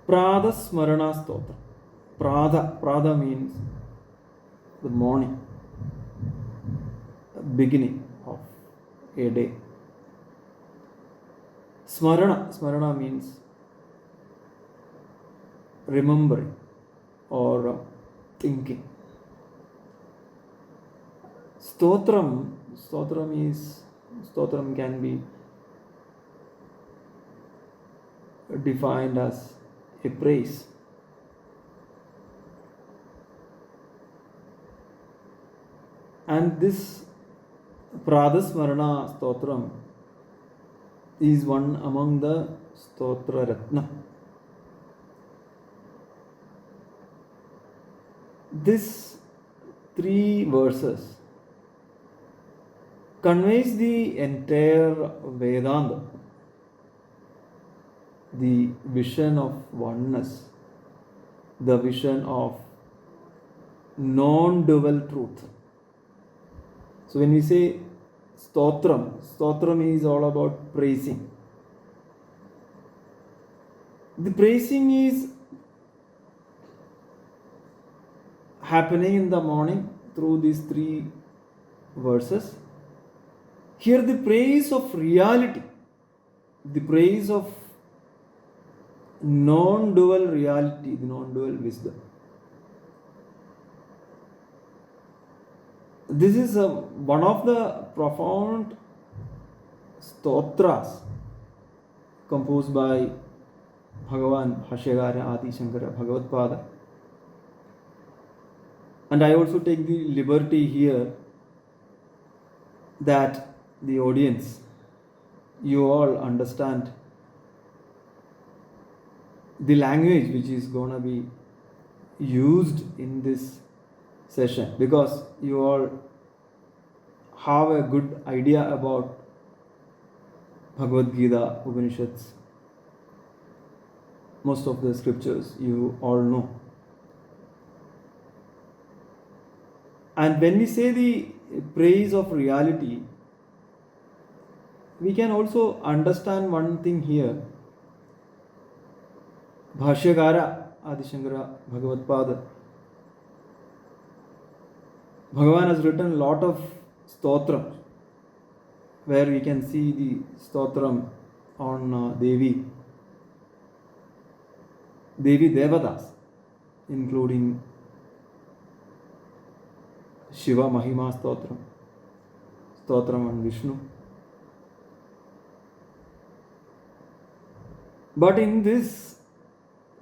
Prathasmarana Stothram. Pratha means the morning, beginning of a day. Smarana means remembering or thinking. Stotram can be defined as a praise. And this Prathasmarana Stothram is one among the Stotra Ratna. This 3 verses conveys the entire Vedanta, the vision of oneness, the vision of non-dual truth. So when we say Stotram is all about praising. The praising is happening in the morning through these 3 verses. Here the praise of reality, the praise of non-dual reality, the non-dual wisdom. This is one of the profound stotras composed by Bhagavan Bhashyakara Adi Sankara Bhagavad Padar. And I also take the liberty here that the audience, you all understand the language which is going to be used in this session, because you all have a good idea about Bhagavad Gita, Upanishads, most of the scriptures you all know. And when we say the praise of reality, we can also understand one thing here. Bhashyakara Adi Shankara Bhagavad Padar, Bhagavan has written a lot of stotrams where we can see the stotram on Devi Devatas, including Shiva Mahima Stotram on Vishnu. But in this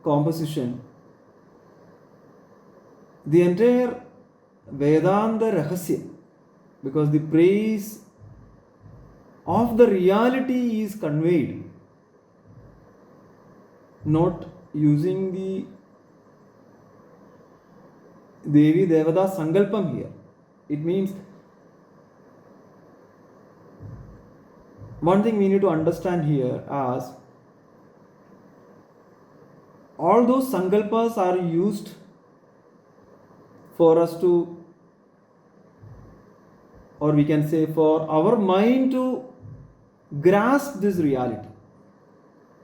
composition, the entire Vedanta Rahasya, because the praise of the reality is conveyed, not using the Devi Devada Sankalpam here. It means one thing we need to understand here as all those Sankalpas are used for us to, or we can say for our mind to grasp this reality.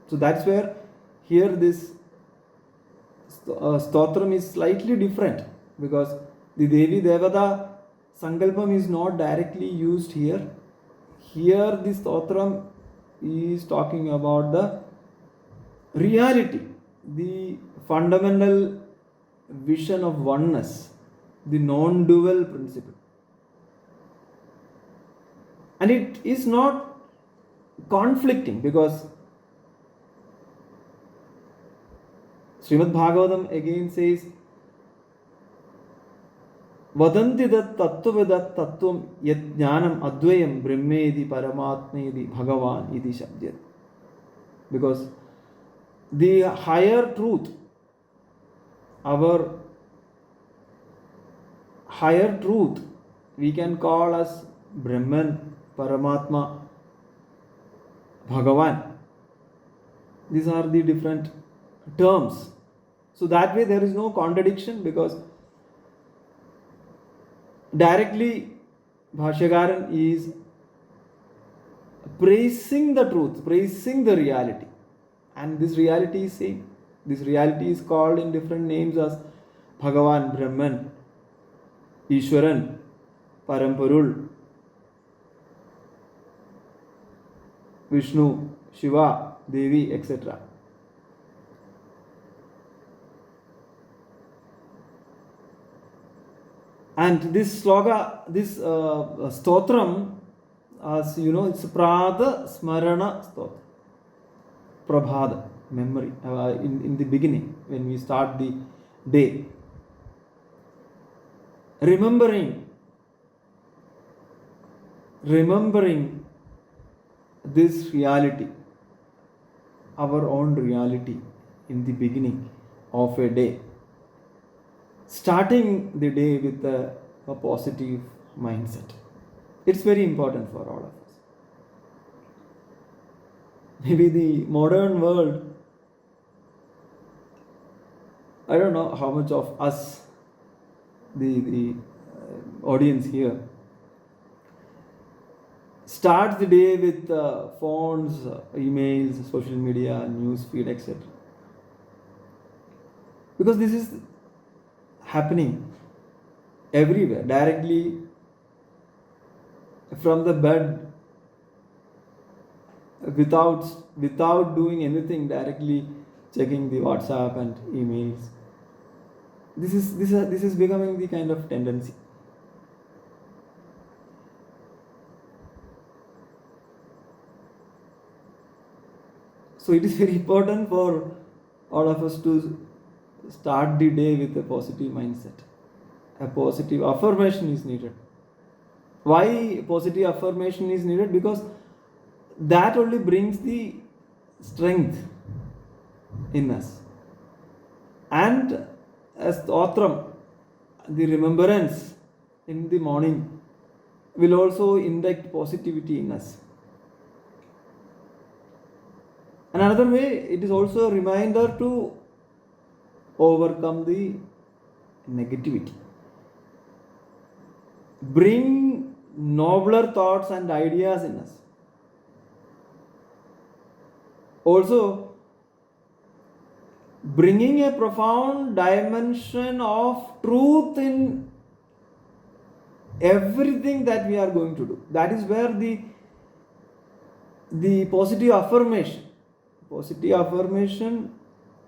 So that's where here this stotram is slightly different, because the Devi Devada Sankalpam is not directly used here. Here the stotram is talking about the reality, the fundamental vision of oneness, the non-dual principle. And it is not conflicting, because Srimad Bhagavatam again says, Vadanti dat tattvadat tattvam yad jnanam advayam brahmedi paramatmedi bhagavan iti shabdyat. Because the higher truth, our higher truth, we can call as Brahman, Paramatma, Bhagavan. These are the different terms. So that way there is no contradiction, because directly Bhashyakaran is praising the truth, praising the reality, and this reality is same. This reality is called in different names as Bhagavan, Brahman, Ishwaran, Paramparul, Vishnu, Shiva, Devi, etc. And this sloga, this stotram, as you know, it's Prathasmarana Stothram. Prabhada, memory, in the beginning, when we start the day. Remembering this reality, our own reality in the beginning of a day. Starting the day with a positive mindset. It's very important for all of us. Maybe the modern world, I don't know how much of us, the audience here, starts the day with phones, emails, social media, news feed, etc. Because this is happening everywhere, directly from the bed, without doing anything, directly checking the WhatsApp and emails. This is becoming the kind of tendency. So it is very important for all of us to start the day with a positive mindset. A positive affirmation is needed. Why positive affirmation is needed? Because that only brings the strength in us. And as Stothram, the remembrance in the morning will also inject positivity in us. Another way, it is also a reminder to overcome the negativity. Bring nobler thoughts and ideas in us. Also, bringing a profound dimension of truth in everything that we are going to do. That is where the positive affirmation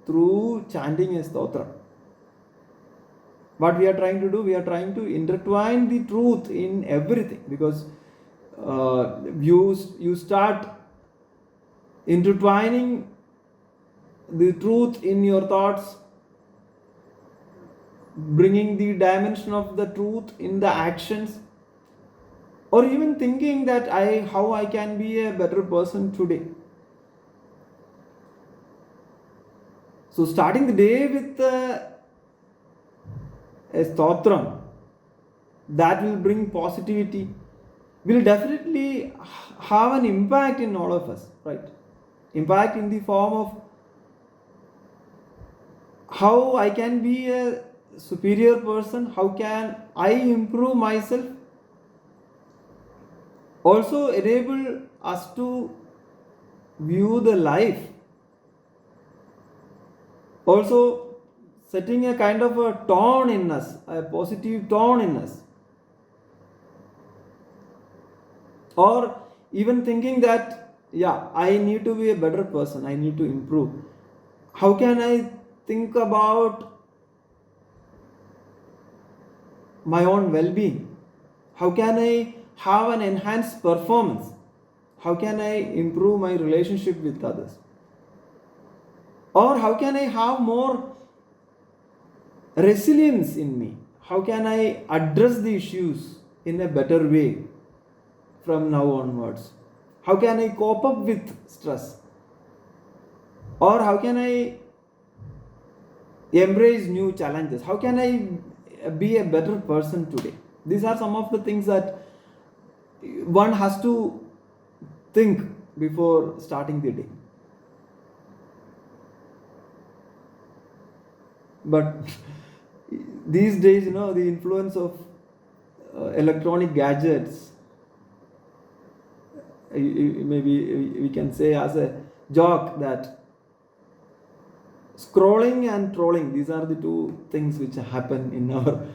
through chanting a stotra. What we are trying to do, we are trying to intertwine the truth in everything, because you start intertwining the truth in your thoughts, bringing the dimension of the truth in the actions, or even thinking that how I can be a better person today. So starting the day with a stotram that will bring positivity will definitely have an impact in all of us, right? Impact in the form of how I can be a superior person, how can I improve myself. Also enable us to view the life. Also setting a kind of a tone in us, a positive tone in us. Or even thinking that, yeah, I need to be a better person, I need to improve. How can I think about my own well-being? How can I have an enhanced performance? How can I improve my relationship with others? Or how can I have more resilience in me? How can I address the issues in a better way from now onwards? How can I cope up with stress? Or how can I embrace new challenges? How can I be a better person today? These are some of the things that one has to think before starting the day. But these days, the influence of electronic gadgets, maybe we can say as a joke that scrolling and trolling, these are the two things which happen in our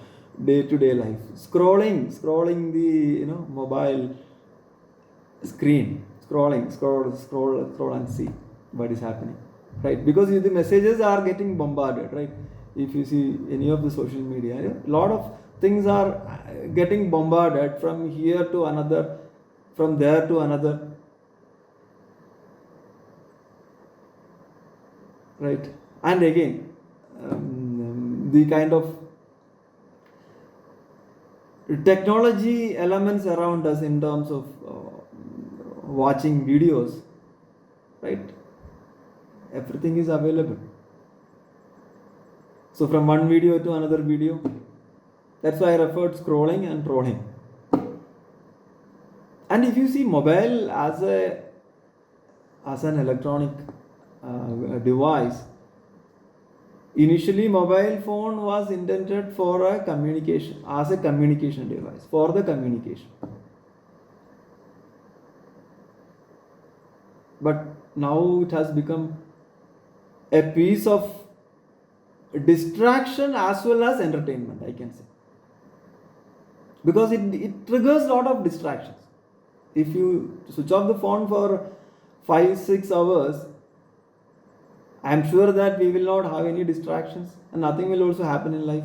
day-to-day life. Scrolling the mobile screen, scroll and see what is happening, right? Because the messages are getting bombarded, right? If you see any of the social media, a lot of things are getting bombarded from here to another, from there to another, right? And again, the kind of technology elements around us in terms of watching videos, right? Everything is available. So from one video to another video, that's why I referred scrolling and trolling. And if you see mobile as an electronic device, initially mobile phone was intended for a communication, as a communication device, for the communication. But now it has become a piece of distraction as well as entertainment, I can say, because it triggers a lot of distractions. If you switch off the phone for 5-6 hours, I am sure that we will not have any distractions and nothing will also happen in life.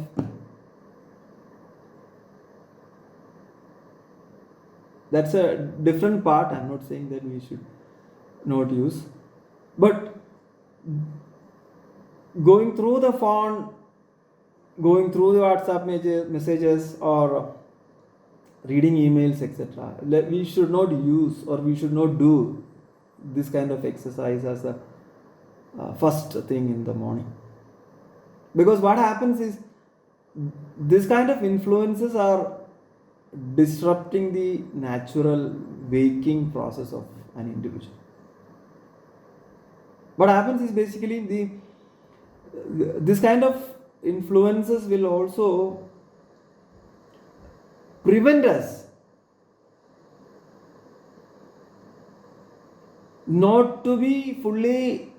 That's a different part. I am not saying that we should not use, but going through the phone, going through the WhatsApp messages or reading emails, etc., we should not use, or we should not do this kind of exercise as a first thing in the morning. Because what happens is, this kind of influences are disrupting the natural waking process of an individual. What happens is, basically this kind of influences will also prevent us not to be fully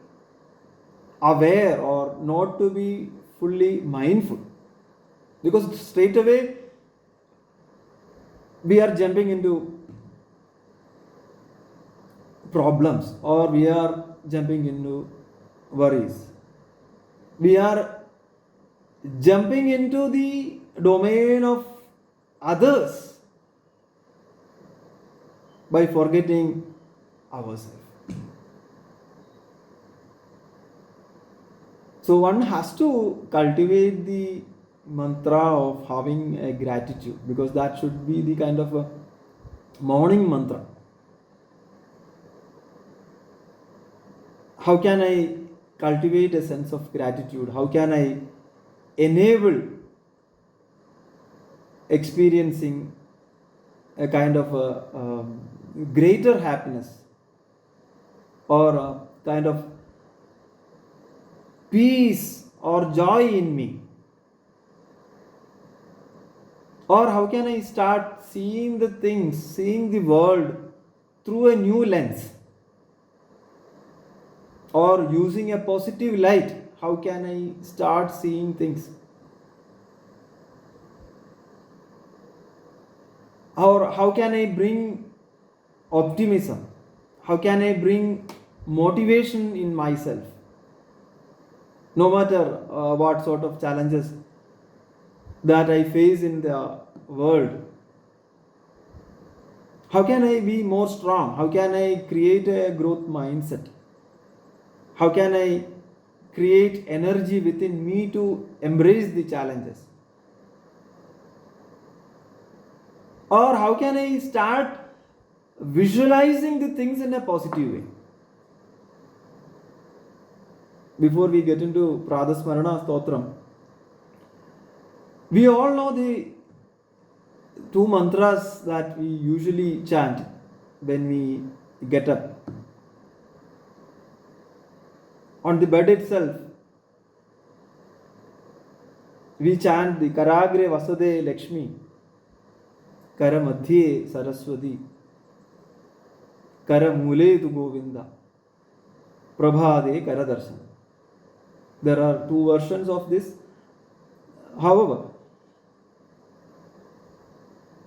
aware or not to be fully mindful, because straight away we are jumping into problems, or we are jumping into worries. We are jumping into the domain of others by forgetting ourselves. So one has to cultivate the mantra of having a gratitude, because that should be the kind of a morning mantra. How can I cultivate a sense of gratitude? How can I enable experiencing a kind of a greater happiness, or a kind of peace or joy in me? Or how can I start seeing the things, seeing the world through a new lens, or using a positive light? How can I start seeing things? Or how can I bring optimism? How can I bring motivation in myself, no matter what sort of challenges that I face in the world? How can I be more strong? How can I create a growth mindset? How can I create energy within me to embrace the challenges? Or how can I start visualizing the things in a positive way? Before we get into Prathasmarana Stothram, we all know the two mantras that we usually chant when we get up. On the bed itself, we chant the Karagre Vasade Lakshmi, Kara Madhye Saraswati, Kara Mule Tu Govinda, Prabhade Kara Darsana. There are two versions of this. However,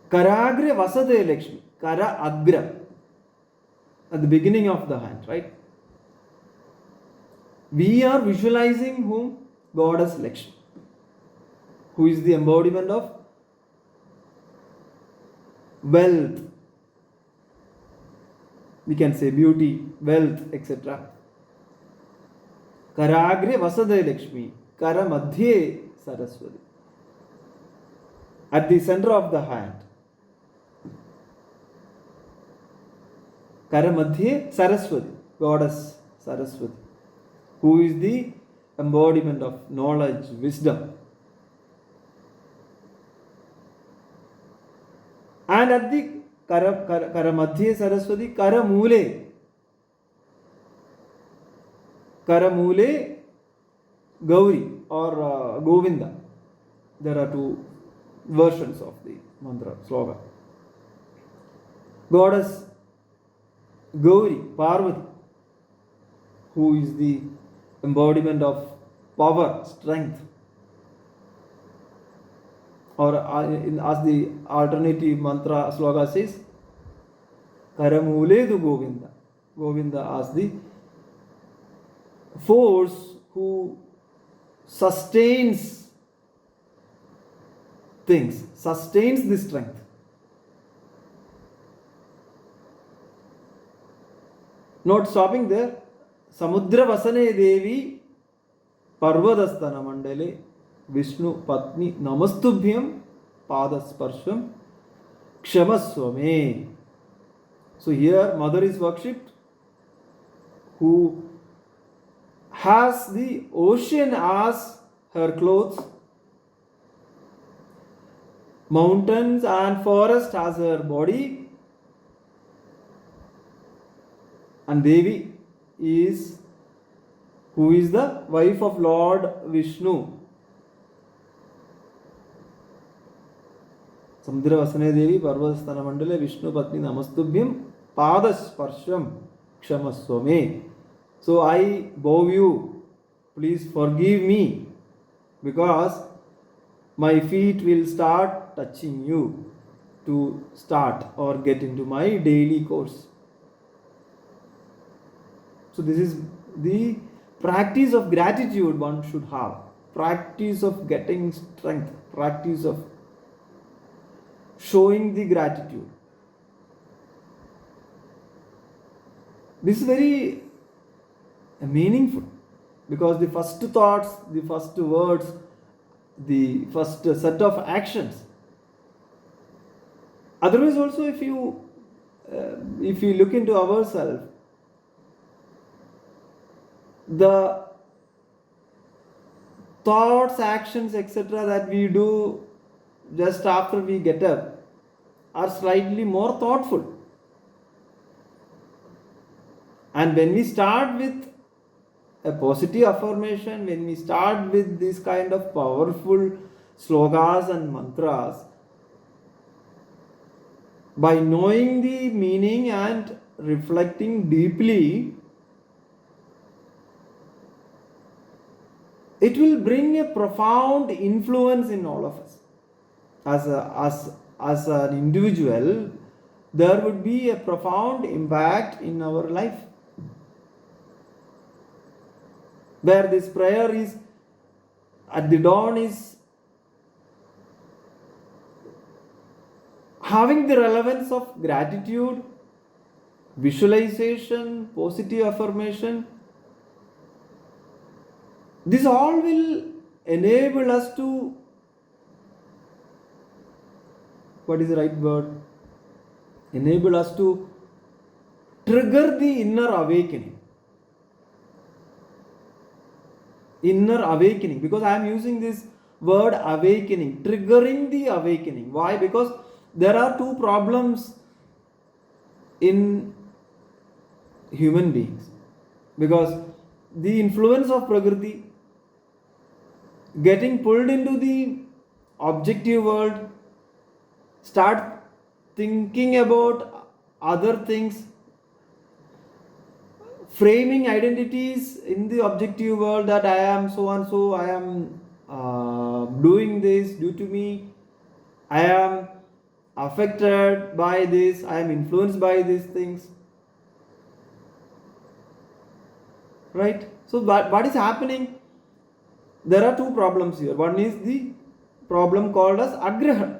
Karagre Vasade Lakshmi, Kara Agra, at the beginning of the hand, right? We are visualizing whom? Goddess Lakshmi, who is the embodiment of wealth. We can say beauty, wealth, etc. Karagre Vasade Lakshmi, Kara Madhye Saraswati. At the center of the hand. Kara Madhye Saraswati, Goddess Saraswati, who is the embodiment of knowledge, wisdom. And at the Kara Madhye Saraswati, Kara Mule Gauri or Govinda. There are two versions of the mantra slogan. Goddess Gauri, Parvati, who is the embodiment of power, strength. Or as the alternative mantra sloga says, Karamule du Govinda. Govinda as the force who sustains things, sustains the strength. Not stopping there, Samudra Vasane Devi Parvadastana Mandale Vishnu Patni Namastubhyam Padasparsham Kshamaswame. So here mother is worshipped who has the ocean as her clothes, mountains and forest as her body, and Devi is who is the wife of Lord Vishnu. Samudra Vasane Devi Parvasthana Mandale Vishnu Patni Namastubhyam Padasparsham Kshamaswame. So I bow you, please forgive me, because my feet will start touching you to start or get into my daily course. So this is the practice of gratitude one should have. Practice of getting strength. Practice of showing the gratitude. This is very meaningful, because the first thoughts, the first words, the first set of actions. Otherwise also if you look into ourselves, the thoughts, actions, etc. that we do just after we get up are slightly more thoughtful. And when we start with a positive affirmation, when we start with this kind of powerful slogas and mantras, by knowing the meaning and reflecting deeply, it will bring a profound influence in all of us. As an individual, there would be a profound impact in our life. Where this prayer is at the dawn is having the relevance of gratitude, visualization, positive affirmation. This all will enable us to, what is the right word? Enable us to trigger the inner awakening. Inner awakening, because I am using this word awakening, triggering the awakening. Why? Because there are two problems in human beings. Because the influence of Prakriti, getting pulled into the objective world, start thinking about other things, framing identities in the objective world, that I am so and so, I am doing this due to me, I am affected by this, I am influenced by these things, right? So what is happening? There are two problems here. One is the problem called as agrahana.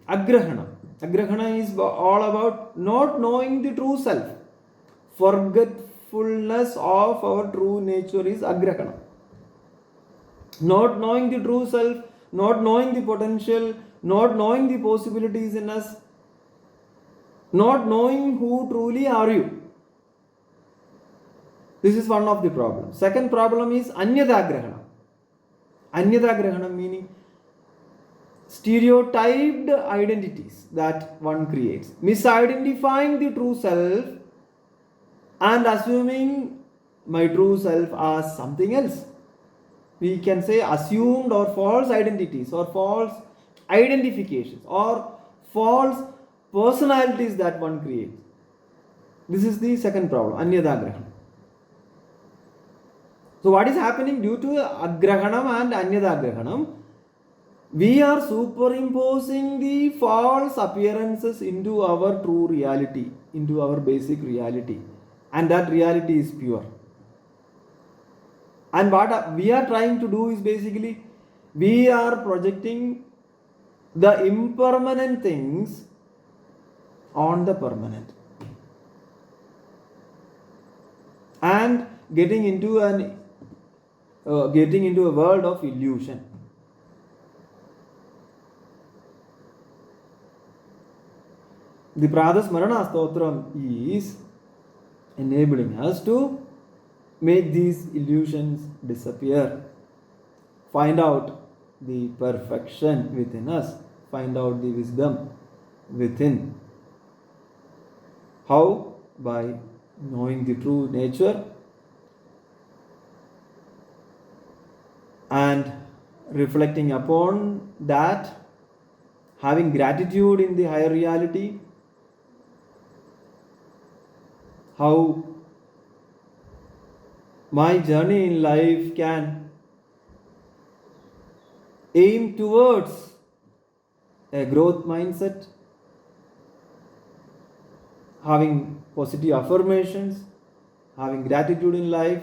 Agrahana is all about not knowing the true self. Forgetfulness of our true nature is agrahana. Not knowing the true self, not knowing the potential, not knowing the possibilities in us, not knowing who truly are you. This is one of the problems. Second problem is anyadagrahana. Anyadagrahana meaning stereotyped identities that one creates, misidentifying the true self and assuming my true self as something else. We can say assumed or false identities or false identifications or false personalities that one creates. This is the second problem, anyadagrahana. So what is happening due to agrahanam and anyadagrahanam? We are superimposing the false appearances into our true reality, into our basic reality, and that reality is pure. And what we are trying to do is basically we are projecting the impermanent things on the permanent and getting into a world of illusion. The Prathasmarana Stothram is enabling us to make these illusions disappear, find out the perfection within us, find out the wisdom within. How? By knowing the true nature and reflecting upon that, having gratitude in the higher reality. How my journey in life can aim towards a growth mindset, having positive affirmations, having gratitude in life.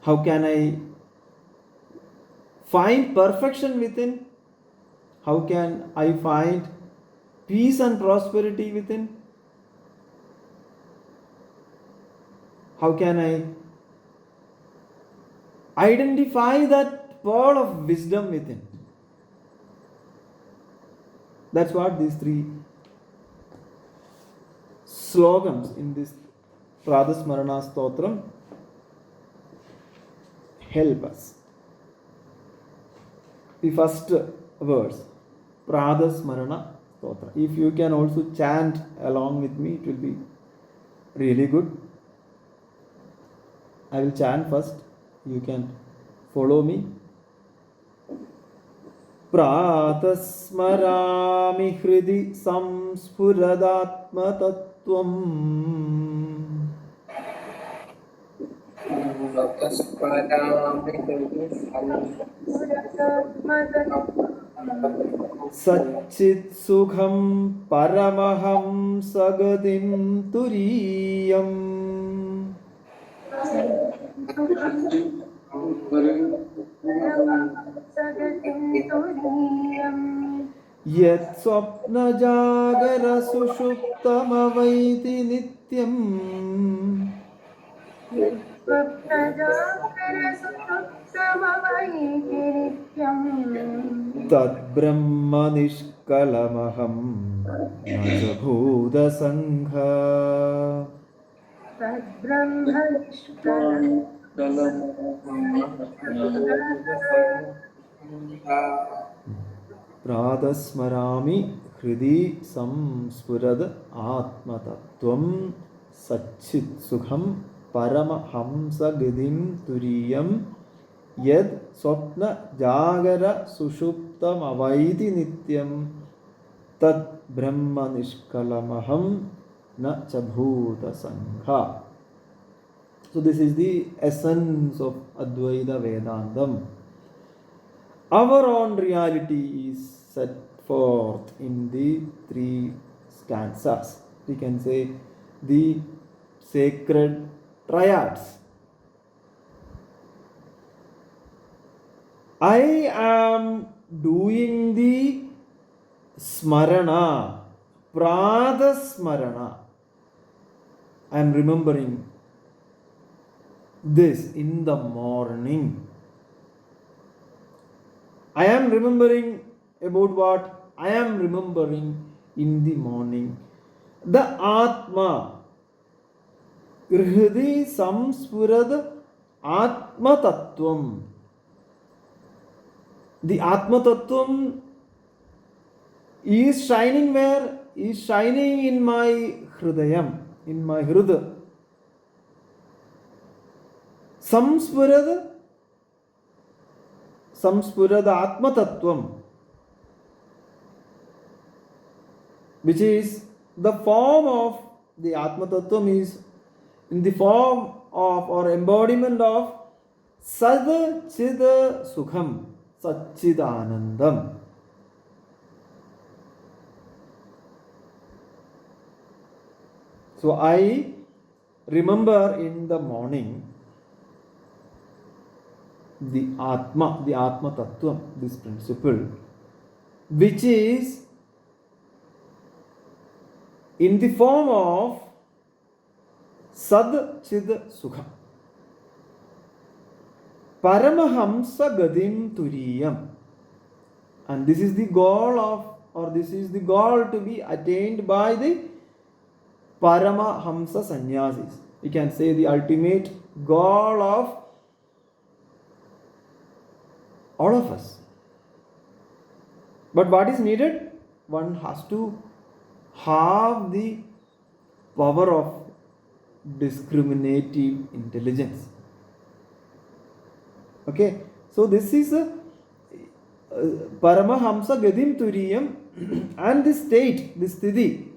How can I find perfection within? How can I find peace and prosperity within? How can I identify that pearl of wisdom within? That's what these three slogans in this Prathasmarana Stothram help us. The first verse, Prathasmarana Stothram. If you can also chant along with me, it will be really good. I will chant first. You can follow me. Prathasmarami hridi samspuradatma tattvam. Satchit sukham paramaham sagadim turiyam. Yat swapna jagara sushuptamavaiti nityam. Tad brahma nishkalamaham najabhuda sangha. Prathasmarami hridi samspurad atmatattvam satchit sukham paramahamsa gidim turiyam yad swapna jagara sushuptam avaiti nityam tad brahma nishkalamaham na cha bhuta sangha. So this is the essence of Advaita Vedantam. Our own reality is set forth in the three stanzas. We can say the sacred triads. I am doing the smarana, Prathasmarana. I am remembering this in the morning. I am remembering about what? I am remembering in the morning. The Atma, Grihdi Samspurad Atma Tattvam. The Atma Tattvam is shining where? Is shining in my Hridayam, in my Hridaya. Samspurad Atma Tattvam, which is the form of the Atma Tattvam, is in the form of or embodiment of Sad Chid Sukham, Satchidanandam. So I remember in the morning the Atma Tattvam, this principle, which is in the form of Sad Chid Sukha. Paramahamsa Gadim Turiyam. And this is the goal of, or this is the goal to be attained by the Paramahamsa Sannyasis. We can say the ultimate goal of all of us. But what is needed? One has to have the power of discriminative intelligence. Okay, so this is a Paramahamsa Gadim Turiyam, and this state, this sthiti,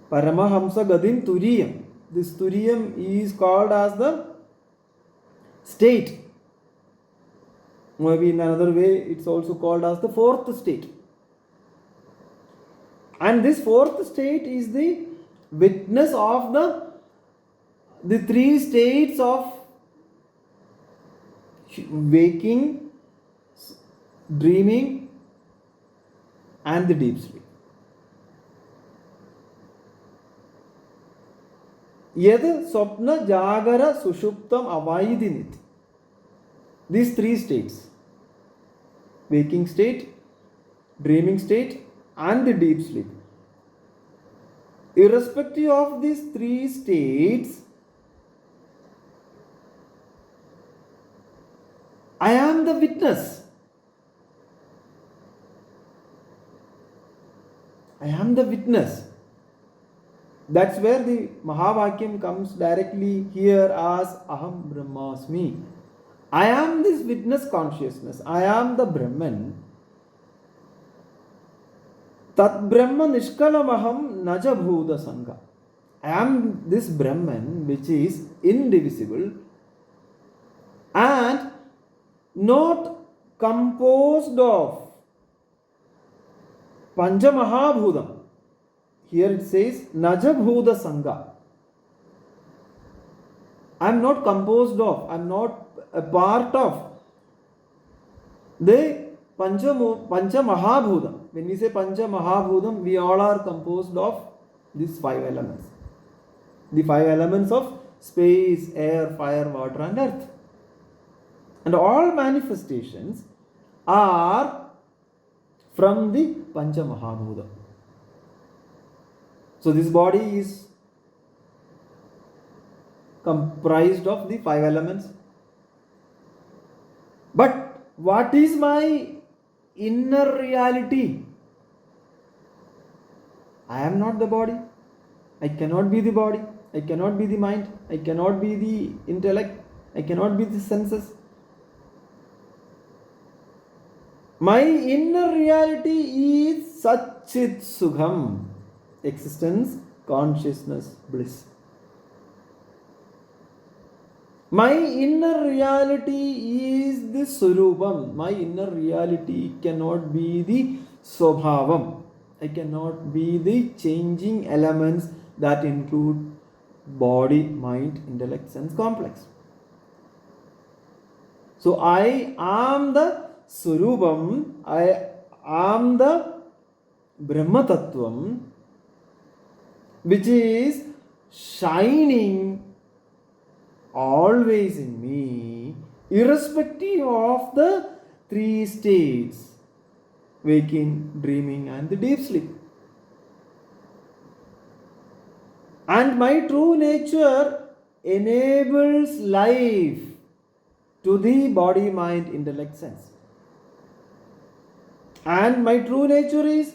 Paramahamsa Gadim Turiyam. This Turiyam is called as the state. Maybe in another way, it's also called as the fourth state. And this fourth state is the witness of the three states of waking, dreaming, and the deep sleep. Yad Swapna Jagara Sushuptam Avaidinit. These three states, waking state, dreaming state, and the deep sleep. Irrespective of these three states, I am the witness. I am the witness. That's where the Mahavakyam comes directly here as Aham Brahmasmi. I am this witness consciousness. I am the Brahman. Tat Brahma Nishkalamaham Naja Bhuta Sangha. I am this Brahman which is indivisible and not composed of Pancha Mahabhutam. Here it says Naja Bhuta Sangha. I am not composed of, I am not a part of the Pancha Mahabhutam. When we say Pancha Mahabhutam, we all are composed of these five elements. The five elements of space, air, fire, water, and earth. And all manifestations are from the Pancha Mahabhutam. So this body is comprised of the five elements. But what is my inner reality? I am not the body. I cannot be the body. I cannot be the mind. I cannot be the intellect. I cannot be the senses. My inner reality is Satchit Sukham. existence, consciousness, bliss. My inner reality is the Surupam. My inner reality cannot be the Swabhavam. I cannot be the changing elements that include body, mind, intellect, sense complex. So I am the Surupam, I am the Brahma Tattvam, which is shining always in me, irrespective of the three states: waking, dreaming, and the deep sleep. And my true nature enables life to the body, mind, intellect, sense. And my true nature is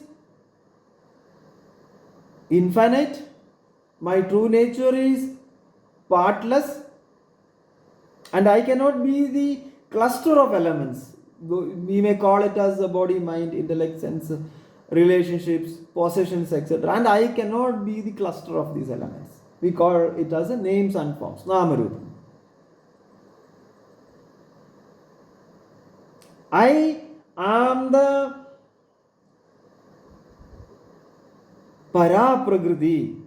infinite. My true nature is partless. And I cannot be the cluster of elements. We may call it as the body, mind, intellect, sense, relationships, possessions, etc. And I cannot be the cluster of these elements. We call it as a names and forms, Namarupa. I am the Paraprakriti,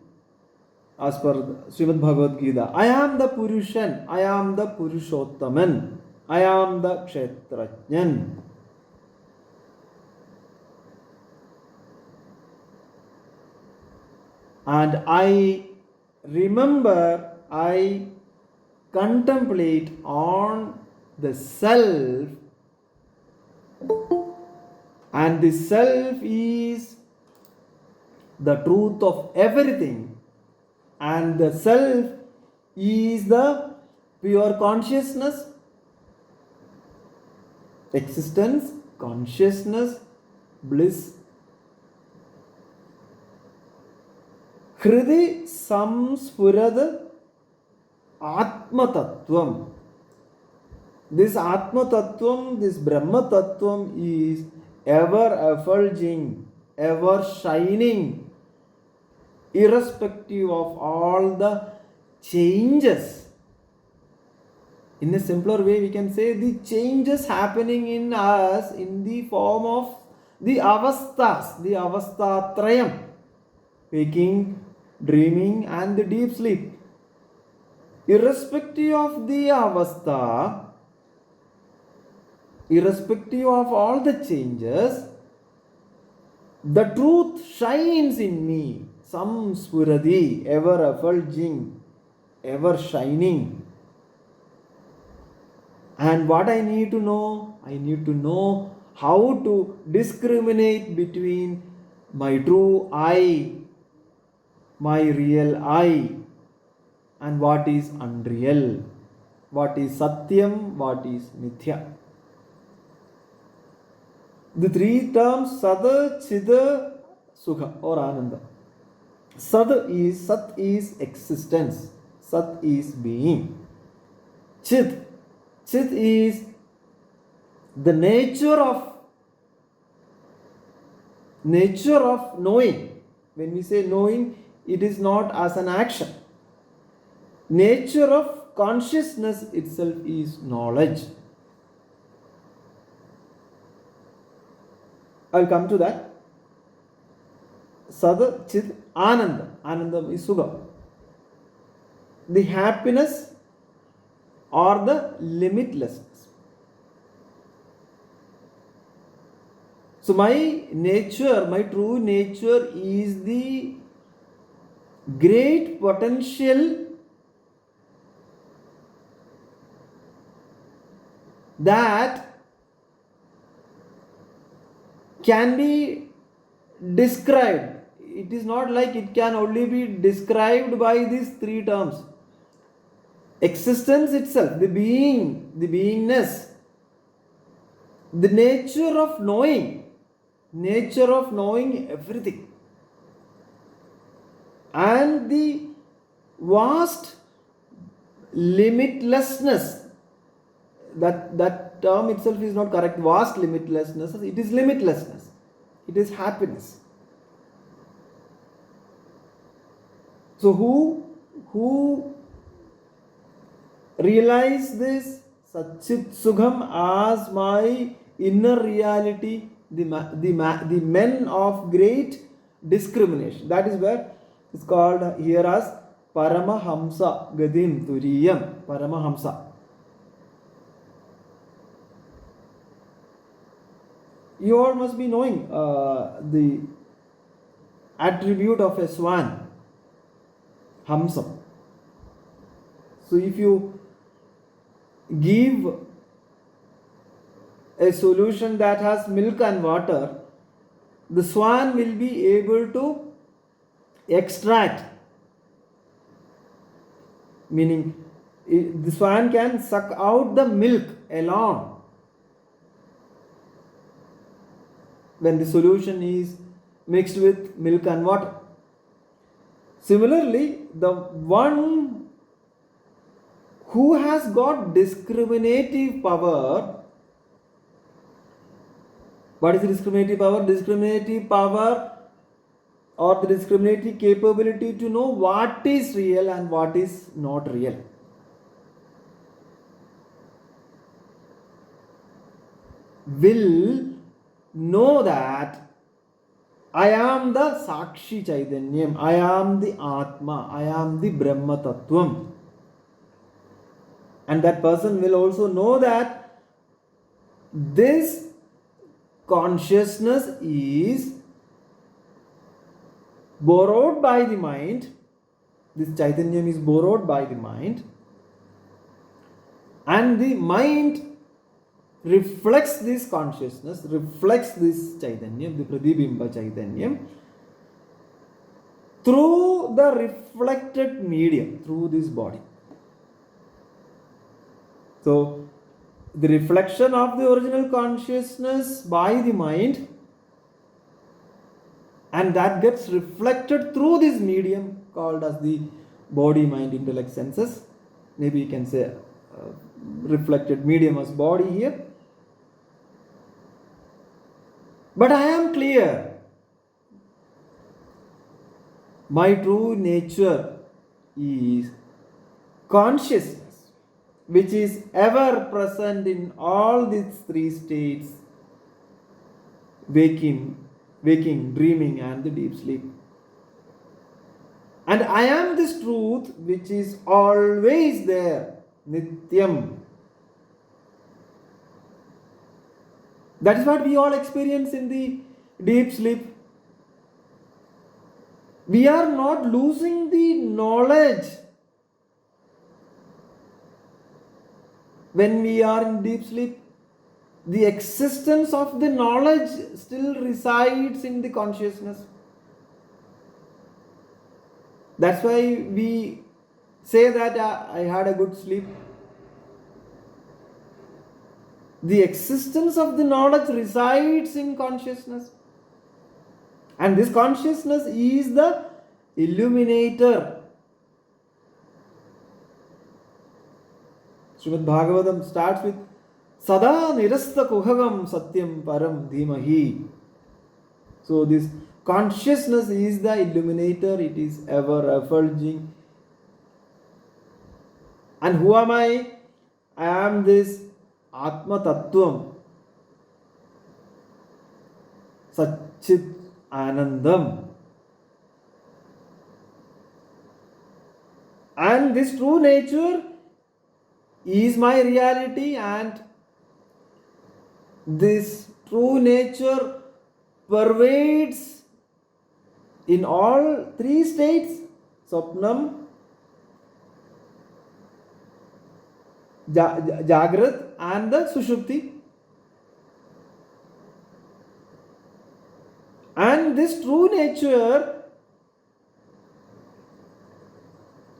as per Srimad Bhagavad Gita. I am the Purushan, I am the Purushottaman, I am the Kshetrajnan. And I remember, I contemplate on the self, and the self is the truth of everything, and the self is the pure consciousness, existence, consciousness, bliss. Hridi samspurad Atma Tattvam. This Atma Tattvam, this Brahma Tattvam is ever effulging, ever shining, irrespective of all the changes. In a simpler way, we can say the changes happening in us in the form of the avasthas, the avasthatrayam: waking, dreaming, and the deep sleep. Irrespective of the avastha, irrespective of all the changes, the truth shines in me. Samspuradi, ever effulging, ever shining. And what I need to know? I need to know how to discriminate between my true I, my real I, and what is unreal, what is Satyam, what is Mithya. The three terms Sada, Chida, Sukha or Ananda. Sat is existence, Sat is being. Chit is the nature of knowing. When we say knowing, it is not as an action. Nature of consciousness itself is knowledge. I'll come to that. Sada, Chit, Ananda. Ananda is Sukha. The happiness or the limitlessness. So my nature, my true nature is the great potential that can be described. It is not like it can only be described by these three terms. Existence itself, the being, the beingness, the nature of knowing everything, and the vast limitlessness. That term itself is not correct. Vast limitlessness, it is limitlessness, it is happiness. So who realize this Satchit Sukham as my inner reality, the men of great discrimination. That is where it's called here as Paramahamsa Gadim Turiyam. Paramahamsa. You all must be knowing the attribute of a swan, Hamsa. So if you give a solution that has milk and water, the swan will be able to extract, meaning the swan can suck out the milk alone when the solution is mixed with milk and water. Similarly, the one who has got discriminative power, what is the discriminative power? Discriminative power or the discriminative capability to know what is real and what is not real. Will know that I am the Sakshi Chaitanyam, I am the Atma, I am the Brahma Tattvam. And that person will also know that this consciousness is borrowed by the mind, this Chaitanyam is borrowed by the mind, and the mind reflects this consciousness, reflects this Chaitanyam, the Pradibimba Chaitanyam, through the reflected medium, through this body. So, the reflection of the original consciousness by the mind, and that gets reflected through this medium called as the body, mind, intellect, senses. Maybe you can say reflected medium as body here. But I am clear. My true nature is consciousness, which is ever present in all these three states: waking, dreaming, and the deep sleep. And I am this truth which is always there, Nityam. That is what we all experience in the deep sleep. We are not losing the knowledge when we are in deep sleep. The existence of the knowledge still resides in the consciousness. That's why we say that I had a good sleep. The existence of the knowledge resides in consciousness. And this consciousness is the illuminator. Srimad Bhagavatam starts with Sada nirasta kuhagam satyam param dhimahi. So this consciousness is the illuminator, it is ever effulging. And who am I? I am this Atma Tattvam, Satchit Anandam. And this true nature is my reality, and this true nature pervades in all three states: Swapnam, Jagrat, and the Sushupti. And this true nature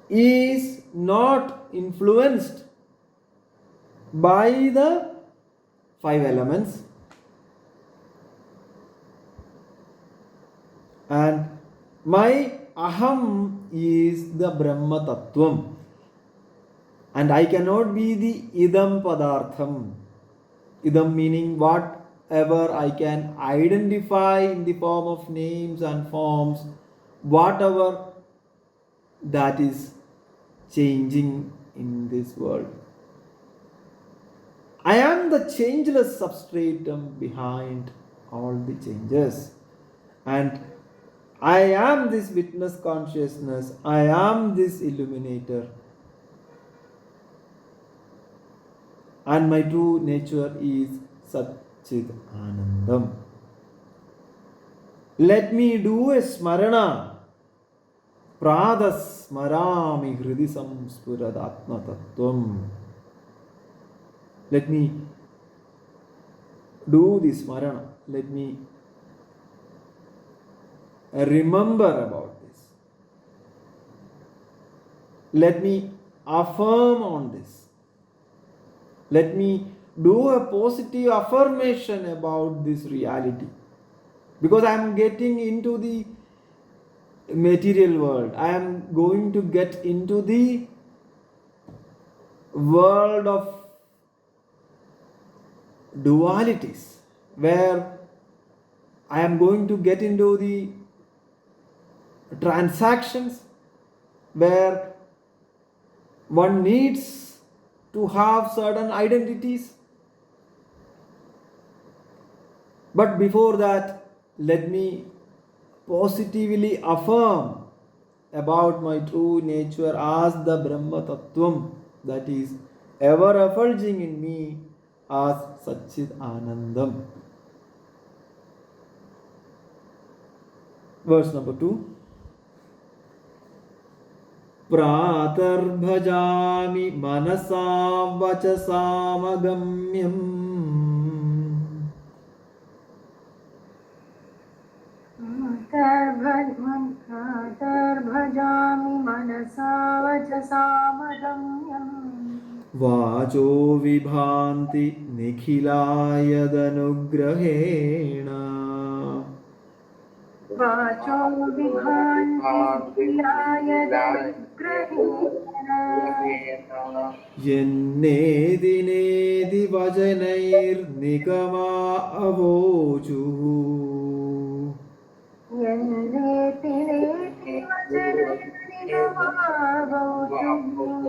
is not influenced by the five elements, and my aham is the Brahma Tattvam, and I cannot be the idam padartham. Idam meaning whatever I can identify in the form of names and forms, whatever that is changing in this world. I am the changeless substratum behind all the changes. And I am this witness consciousness. I am this illuminator. And my true nature is Satchid Anandam. Let me do a smarana. Prathasmarana hridi samspuradatma tattvam. Let me do this smarana. Let me remember about this. Let me affirm on this. Let me do a positive affirmation about this reality. Because I am getting into the material world. I am going to get into the world of dualities, where I am going to get into the transactions, where one needs to have certain identities. But before that, let me positively affirm about my true nature as the Brahma Tattvam, that is ever effulging in me as Satchid Anandam. Verse number 2. Pratarbhajami manasa vachasamagamyam. Pratarbhajami manasa vachasamagamyam. Vacho vibhanti nikhilayadanugrahena. Vacho vibhanti nikhilayadanugrahena. Yennedi nedi vajanair nikama avochuhu. Yenneti neti vajanair nikama avochuhu.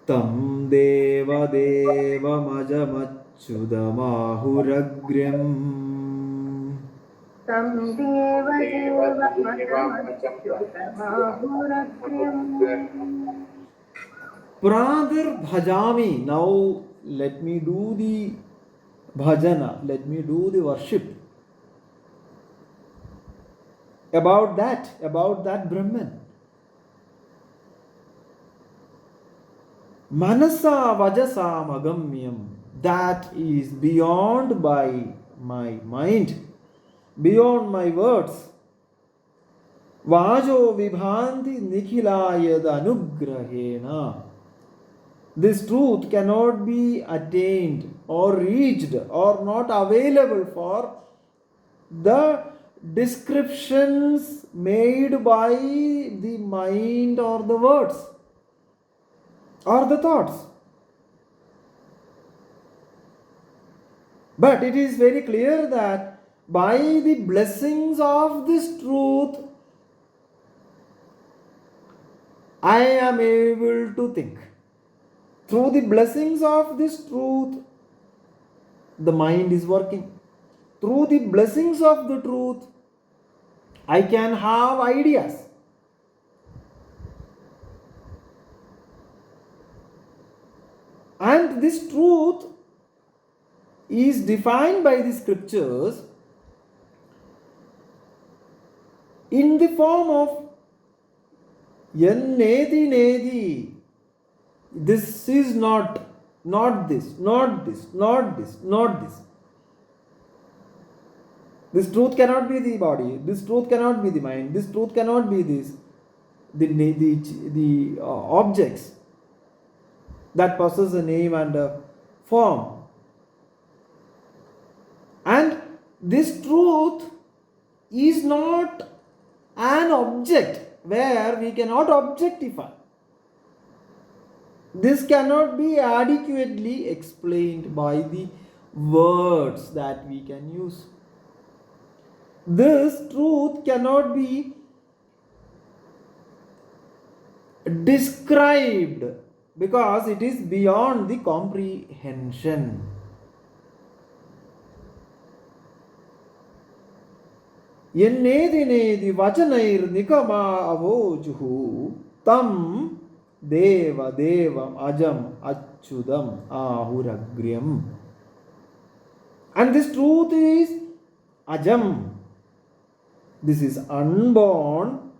Tam deva deva majamachyudamahuragyam. Tam deva deva majamachyudamahuragyam. Pradar bhajami. Now let me do the bhajana, let me do the worship about that Brahman. Manasa vajasa magamyam, that is beyond by my mind, beyond my words. Vajo vibhanti nikhilayad anugrahena. This truth cannot be attained or reached or not available for the descriptions made by the mind or the words or the thoughts. But it is very clear that by the blessings of this truth, I am able to think. Through the blessings of this truth, the mind is working. Through the blessings of the truth, I can have ideas. And this truth is defined by the scriptures in the form of Yanneti Nedi. This is not this, not this, not this, not this. This truth cannot be the body. This truth cannot be the mind. This truth cannot be this. The objects that possess a name and a form. And this truth is not an object where we cannot objectify. This cannot be adequately explained by the words that we can use. This truth cannot be described because it is beyond the comprehension. Yennedi nedi vachanair nikama avojuhu tam deva devam ajam achudam ahuragryam. And this truth is ajam. This is unborn.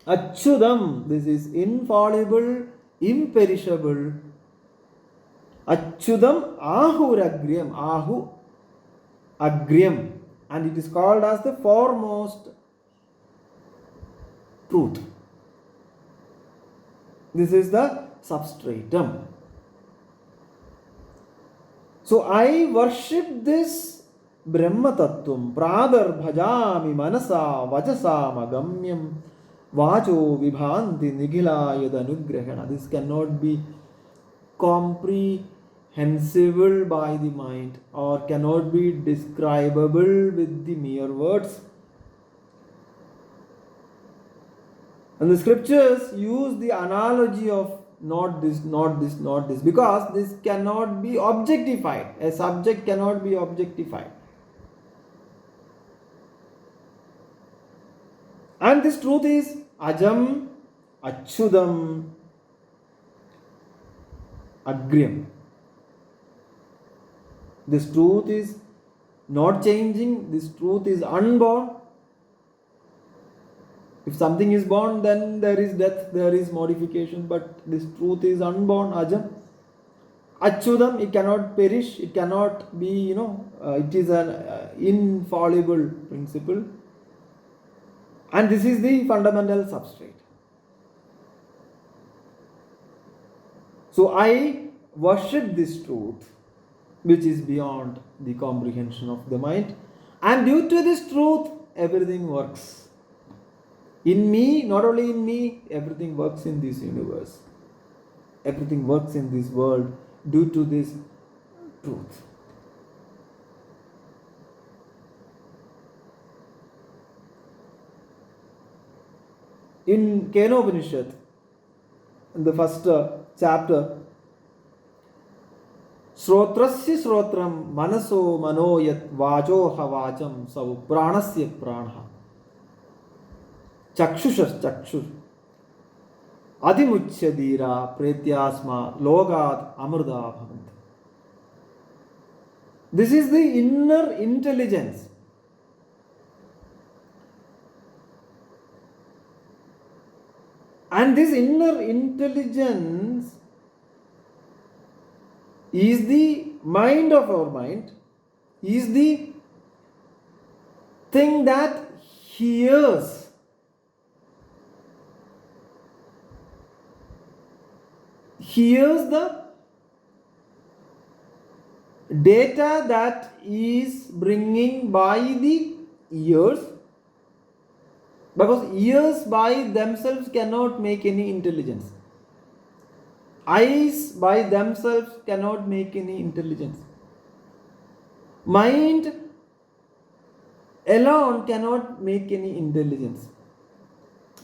Achudam. This is infallible, imperishable. Achudam ahuragryam. Ahu agryam. And it is called as the foremost truth. This is the substratum. So I worship this Brahma Tattvam. Pradar bhajami manasa vajasa magamyam vacho vibhanti nigila yadanugrahana. This cannot be comprehensible by the mind or cannot be describable with the mere words. And the scriptures use the analogy of not this, not this, not this, because this cannot be objectified. A subject cannot be objectified. And this truth is ajam, achudam, agryam. This truth is not changing. This truth is unborn. If something is born, then there is death, there is modification, but this truth is unborn, ajam. Achudam, it cannot perish, it cannot be, it is an infallible principle. And this is the fundamental substrate. So I worship this truth, which is beyond the comprehension of the mind. And due to this truth, everything works. In me, not only in me, everything works in this universe. Everything works in this world due to this truth. In Kenopanishad, in the first chapter, Srotrasya Srotram Manaso Manoyat Vajo Havacham Savu Pranasya Pranaha Chakshushas Chakshur Adimuchadira Pratyasma Logat Amrda Bhavant. This is the inner intelligence. And this inner intelligence is the mind of our mind, is the thing that hears. Hears the data that is bringing by the ears, because ears by themselves cannot make any intelligence. Eyes by themselves cannot make any intelligence. Mind alone cannot make any intelligence.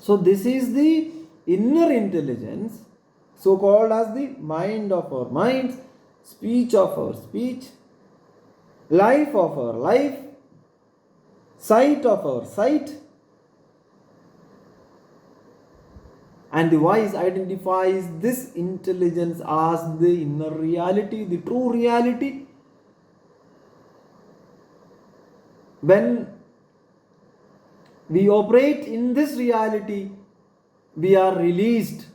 So this is the inner intelligence, so called as the mind of our minds, speech of our speech, life of our life, sight of our sight. And the wise identifies this intelligence as the inner reality, the true reality. When we operate in this reality, we are released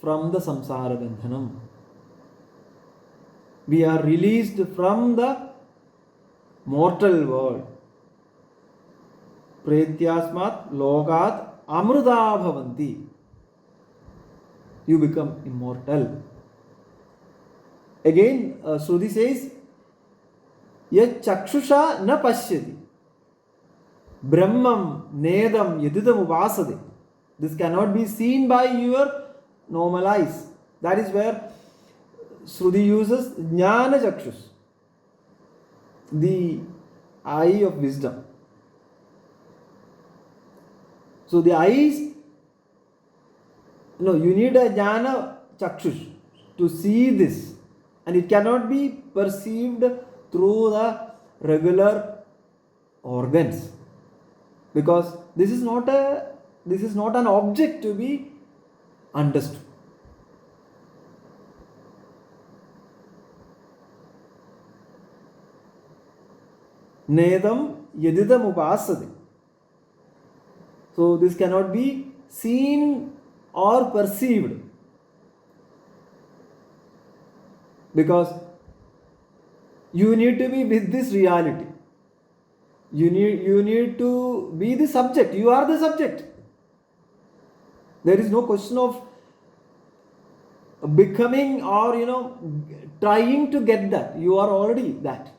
from the samsara bandhanam. We are released from the mortal world. Pretyasmat logat amruda bhavanti. You become immortal. Again, Shruti says, Yat chakshusha na pashyati brahmam nedam yadidam upasade. This cannot be seen by your normal eyes. That is where Shruti uses jnana chakshus, the eye of wisdom. So the eyes No, you need a jnana chakshush to see this, and it cannot be perceived through the regular organs, because this is not an object to be understood. Nedam yadidam upasade. So this cannot be seen or perceived, because you need to be with this reality. You need to be the subject. You are the subject. There is no question of becoming or trying to get that. You are already that.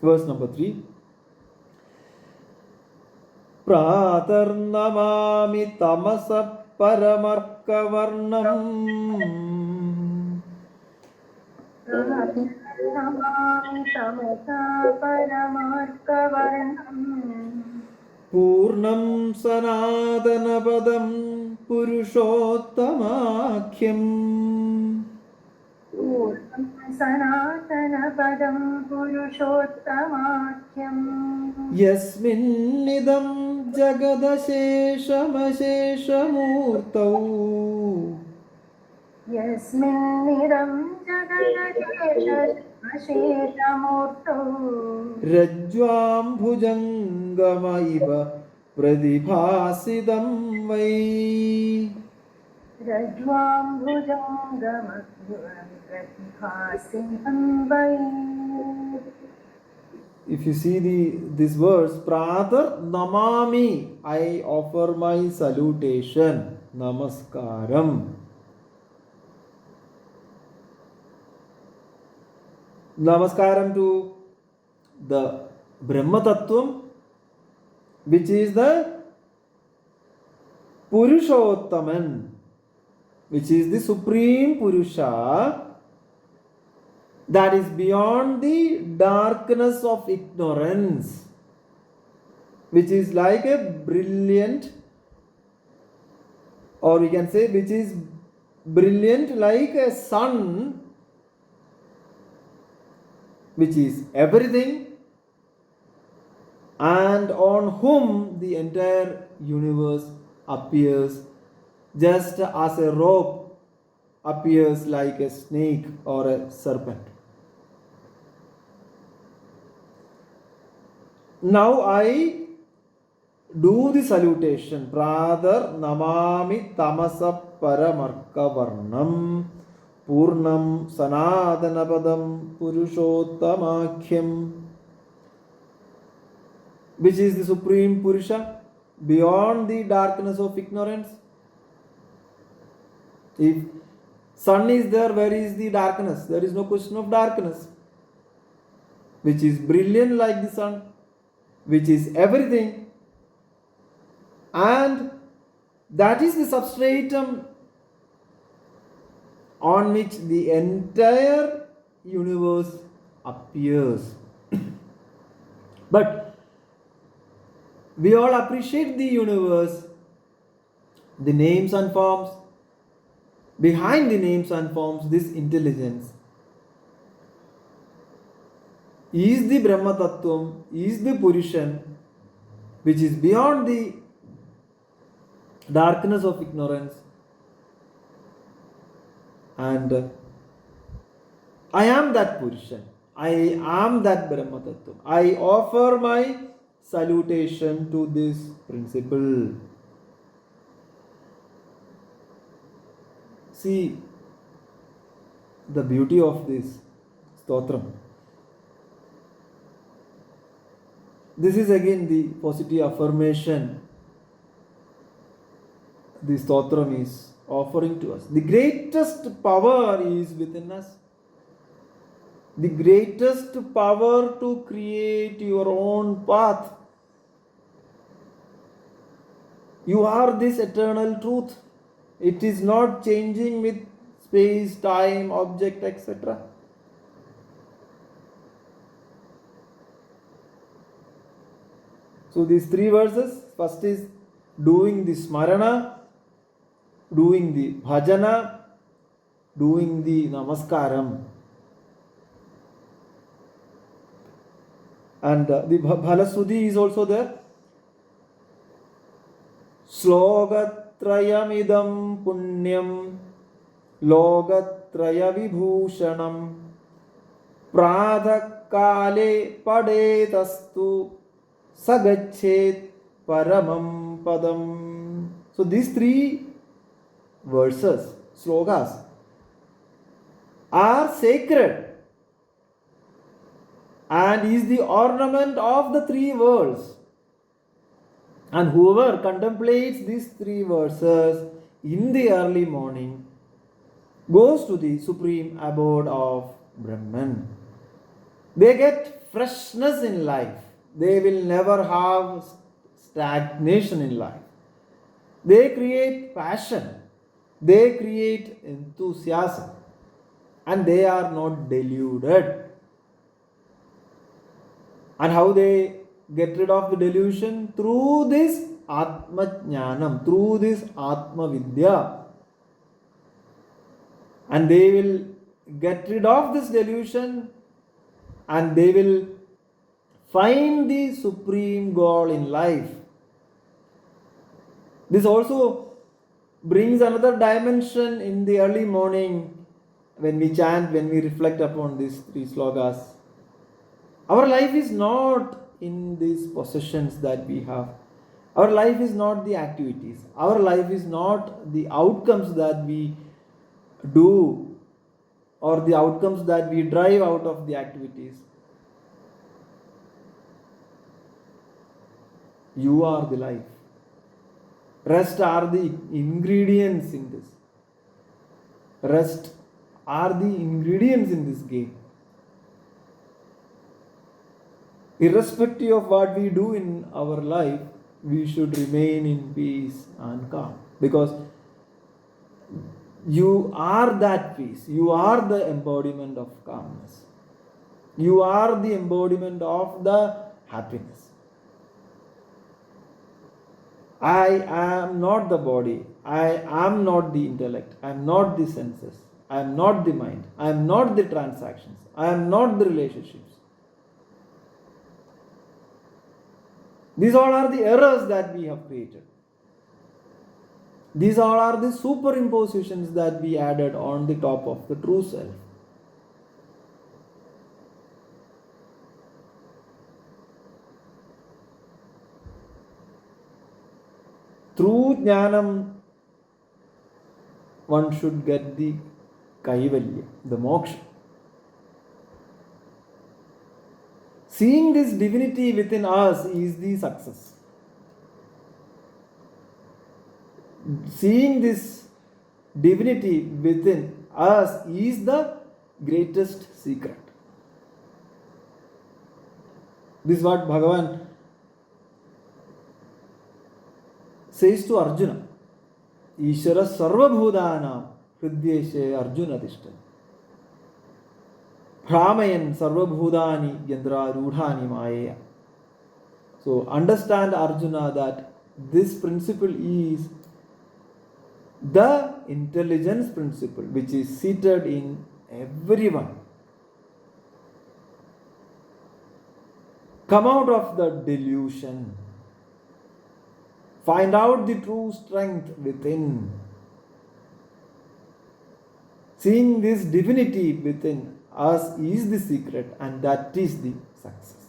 Verse number 3. Prathasmarana tamasa paramarkavarnam. Namami Tamsa परमार्कवर्णम् Purnam Sanatanapadam Purushottamakhyam. पूर्णं सनातनपदं पुरुषोत्तमाख्यम् Yasminnidam Jagadasheshamasheshamurtau. यस्मिन्निदं जगदशेषमूर्तौ Rajvam Bhujangama iva Pradibhasidam vai. रज्ज्वां भुजङ्गमप्रतिभासितं why If you see this verse, Prathar Namami, I offer my salutation, Namaskaram. Namaskaram to the Brahma Tattvam, which is the Purushottaman, which is the Supreme Purusha, that is beyond the darkness of ignorance, which is like a brilliant, or we can say which is brilliant like a sun, which is everything, and on whom the entire universe appears just as a rope appears like a snake or a serpent. Now I do the salutation. Prathar namami tamasa paramarkavarnam purnam sanatanapadam purushottamakhyam, which is the Supreme Purusha beyond the darkness of ignorance. If sun is there, where is the darkness? There is no question of darkness, which is brilliant like the sun, which is everything, and that is the substratum on which the entire universe appears. But we all appreciate the universe, the names and forms. Behind the names and forms, this intelligence is the Brahma Tattvam, is the Purushan, which is beyond the darkness of ignorance. And I am that Purushan. I am that Brahma Tattvam. I offer my salutation to this principle. See the beauty of this Stothram. This is again the positive affirmation the Stothram is offering to us. The greatest power is within us. The greatest power to create your own path. You are this eternal truth. It is not changing with space, time, object, etc. So these three verses, first is doing the smarana, doing the bhajana, doing the namaskaram. And the Bhalasudhi is also there. Slogatrayamidam punyam logatraya vibhushanam pradhakale padetastu sagachet paramam padam. So these three verses, slogas, are sacred and is the ornament of the three worlds. And whoever contemplates these three verses in the early morning goes to the supreme abode of Brahman. They get freshness in life. They will never have stagnation in life. They create passion. They create enthusiasm. And they are not deluded. And how they get rid of the delusion? Through this Atma Jnanam, through this Atma Vidya. And they will get rid of this delusion and they will find the supreme goal in life. This also brings another dimension in the early morning when we chant, when we reflect upon these three slogas. Our life is not in these possessions that we have. Our life is not the activities. Our life is not the outcomes that we do or the outcomes that we drive out of the activities. You are the life. Rest are the ingredients in this. Rest are the ingredients in this game. Irrespective of what we do in our life, we should remain in peace and calm. Because you are that peace. You are the embodiment of calmness. You are the embodiment of the happiness. I am not the body. I am not the intellect. I am not the senses. I am not the mind. I am not the transactions. I am not the relationships. These all are the errors that we have created. These all are the superimpositions that we added on the top of the true self. Through Jnanam, one should get the Kaivalya, the moksha. Seeing this divinity within us is the success. Seeing this divinity within us is the greatest secret. This is what Bhagavan says to Arjuna. Ishara sarvabhudanam hridyeshe Arjuna tishta. Brahmayan sarvabhudani yandra rudhani maya. So understand, Arjuna, that this principle is the intelligence principle which is seated in everyone. Come out of the delusion. Find out the true strength within. Seeing this divinity within us is the secret, and that is the success.